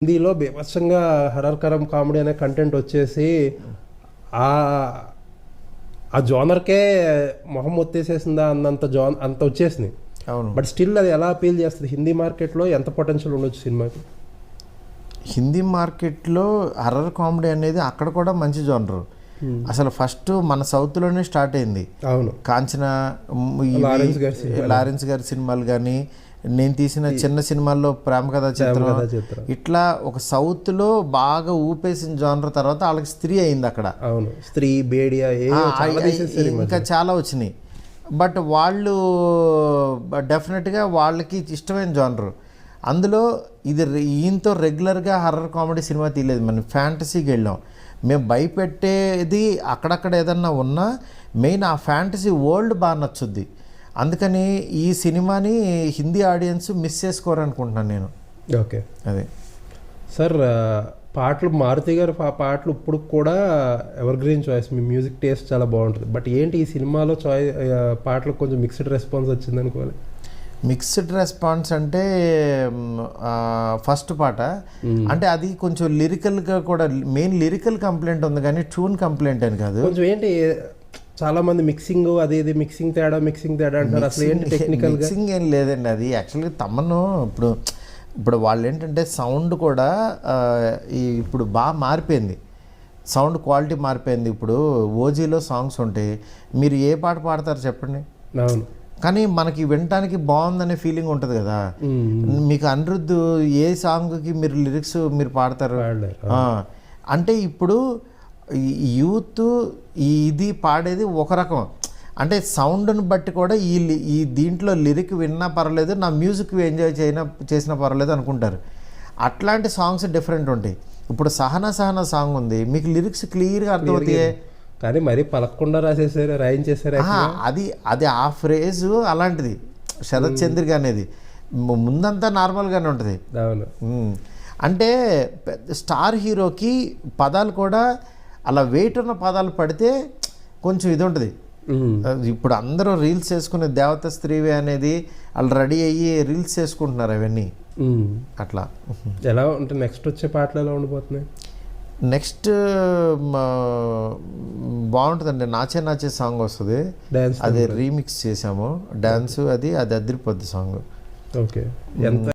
హిందీలో బీభత్సంగా హరర్కరం కామెడీ అనే కంటెంట్ వచ్చేసి ఆ ఆ జోనర్కే మొహం ఒత్తేసేసిందా అన్నంత అంత వచ్చేసింది. అవును. బట్ స్టిల్ అది ఎలా అపీల్ చేస్తుంది? హిందీ మార్కెట్లో ఎంత పొటెన్షియల్ ఉండొచ్చు సినిమాకి? హిందీ మార్కెట్లో హర్రర్ కామెడీ అనేది అక్కడ కూడా మంచి జోనరు. అసలు ఫస్ట్ మన సౌత్లోనే స్టార్ట్ అయింది. అవును. కాంచన, లారెన్స్ గారి సినిమాలు కానీ, నేను తీసిన చిన్న సినిమాల్లో ప్రేమ కథా చిత్రం, ఇట్లా ఒక సౌత్లో బాగా ఊపేసిన జోనర్ తర్వాత వాళ్ళకి స్త్రీ అయింది అక్కడ. అవును, స్త్రీ, బేడియా, ఇంకా చాలా వచ్చినాయి. బట్ వాళ్ళు డెఫినెట్గా వాళ్ళకి ఇష్టమైన జోనరు. అందులో ఇది ఈయనతో రెగ్యులర్గా హర్రర్ కామెడీ సినిమా తీయలేదు, మనం ఫ్యాంటసీకి వెళ్ళాం. మేము భయపెట్టేది అక్కడక్కడ ఏదన్నా ఉన్నా మెయిన్ ఆ ఫ్యాంటసీ వరల్డ్ బాగా నచ్చుద్ది. అందుకని ఈ సినిమాని హిందీ ఆడియన్స్ మిస్ చేసుకోరనుకుంటున్నాను నేను. ఓకే, అదే సార్. పాటలు, మారుతి గారు పాటలు ఇప్పుడు కూడా ఎవర్ గ్రీన్ చాయిస్. మీ మ్యూజిక్ టేస్ట్ చాలా బాగుంటుంది. బట్ ఏంటి ఈ సినిమాలో పాటలకు కొంచెం మిక్స్డ్ రెస్పాన్స్ వచ్చింది అనుకోవాలి. మిక్స్డ్ రెస్పాన్స్ అంటే ఫస్ట్ పాట అంటే అది కొంచెం లిరికల్గా కూడా, మెయిన్ లిరికల్ కంప్లైంట్ ఉంది కానీ ట్యూన్ కంప్లైంట్ అని కాదు. కొంచెం ఏంటి చాలా మంది మిక్సింగ్ అది ఇది మిక్సింగ్ తేడా అంటారు. అసలు ఏంటి టెక్నికల్ మిక్సింగ్ ఏం లేదండి. అది యాక్చువల్గా తమను ఇప్పుడు వాళ్ళు ఏంటంటే సౌండ్ కూడా ఇప్పుడు బాగా మారిపోయింది, సౌండ్ క్వాలిటీ మారిపోయింది. ఇప్పుడు ఓజీలో సాంగ్స్ ఉంటాయి, మీరు ఏ పాట పాడతారు చెప్పండి. అవును. కానీ మనకి వినటానికి బాగుందనే ఫీలింగ్ ఉంటుంది కదా. మీకు అనిరుద్ధ్ ఏ సాంగ్కి మీరు లిరిక్స్ మీరు పాడతారు అంటే ఇప్పుడు యూత్ ఇది పాడేది ఒక రకం. అంటే సౌండ్ని బట్టి కూడా ఈ దీంట్లో లిరిక్ విన్నా పర్వాలేదు, నా మ్యూజిక్ ఎంజాయ్ చేసినా పర్వాలేదు అనుకుంటారు. అట్లాంటి సాంగ్స్ డిఫరెంట్ ఉంటాయి. ఇప్పుడు సహనా సాంగ్ ఉంది, మీకు లిరిక్స్ క్లియర్గా అర్థమవుతాయి, కానీ మరీ పలకకుండా రాసేసారు, రాయించేసారు. అది ఆ ఫ్రేజు అలాంటిది. శరత్ చంద్రిక అనేది ముందంతా నార్మల్గానే ఉంటుంది. అవును. అంటే స్టార్ హీరోకి పదాలు కూడా అలా వెయిట్ ఉన్న పదాలు పడితే కొంచెం ఇది ఉంటుంది. ఇప్పుడు అందరూ రీల్స్ చేసుకునే దేవత స్త్రీవే అనేది వాళ్ళు రెడీ అయ్యి రీల్స్ చేసుకుంటున్నారు అవన్నీ. అట్లా ఎలా ఉంటుంది? నెక్స్ట్ వచ్చే పాటలు ఎలా ఉండిపోతున్నాయి? నెక్స్ట్ బాగుంటుందండి, నాచే సాంగ్ వస్తుంది, అది రీమిక్స్ చేసాము, డ్యాన్స్ అది అదిరిపోద్ది సాంగ్. ఓకే. ఎంత